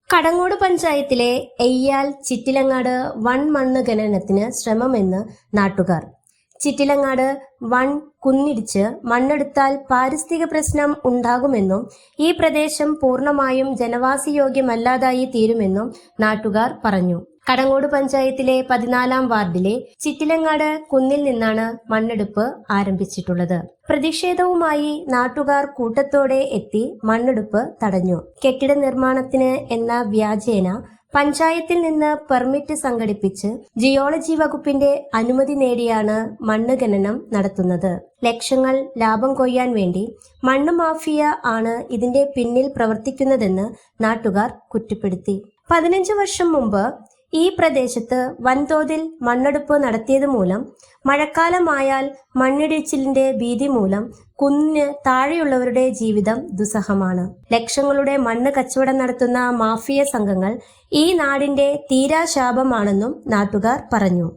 കടങ്ങോട് പഞ്ചായത്തിലെ എയ്യാൽ ചിറ്റിലങ്ങാട് മണ്ണ് ഖനനത്തിന് ശ്രമമെന്ന് നാട്ടുകാർ. ചിറ്റിലങ്ങാട് കുന്നിടിച്ച് മണ്ണെടുത്താൽ പാരിസ്ഥിതിക പ്രശ്നം ഉണ്ടാകുമെന്നും ഈ പ്രദേശം പൂർണ്ണമായും ജനവാസയോഗ്യമല്ലാതായി തീരുമെന്നും നാട്ടുകാർ പറഞ്ഞു. കടങ്ങോട് പഞ്ചായത്തിലെ 14-ാം വാർഡിലെ ചിറ്റിലങ്ങാട് കുന്നിൽ നിന്നാണ് മണ്ണെടുപ്പ് ആരംഭിച്ചിട്ടുള്ളത്. പ്രതിഷേധവുമായി നാട്ടുകാർ കൂട്ടത്തോടെ എത്തി മണ്ണെടുപ്പ് തടഞ്ഞു. കെട്ടിട നിർമ്മാണത്തിന് എന്ന വ്യാജേന പഞ്ചായത്തിൽ നിന്ന് പെർമിറ്റ് സംഘടിപ്പിച്ച് ജിയോളജി വകുപ്പിന്റെ അനുമതി നേടിയാണ് മണ്ണ് ഖനനം നടത്തുന്നത്. ലക്ഷങ്ങൾ ലാഭം കൊയ്യാൻ വേണ്ടി മണ്ണ് മാഫിയ ആണ് ഇതിന്റെ പിന്നിൽ പ്രവർത്തിക്കുന്നതെന്ന് നാട്ടുകാർ കുറ്റപ്പെടുത്തി. 15 വർഷം മുമ്പ് ഈ പ്രദേശത്ത് വൻതോതിൽ മണ്ണെടുപ്പ് നടത്തിയത് മൂലം മഴക്കാലമായാൽ മണ്ണിടിച്ചിലിന്റെ ഭീതി മൂലം കുന്നിന് താഴെയുള്ളവരുടെ ജീവിതം ദുസ്സഹമാണ്. ലക്ഷങ്ങളുടെ മണ്ണ് കച്ചവടം നടത്തുന്ന മാഫിയ സംഘങ്ങൾ ഈ നാടിന്റെ തീരാശാപമാണെന്നും നാട്ടുകാർ പറഞ്ഞു.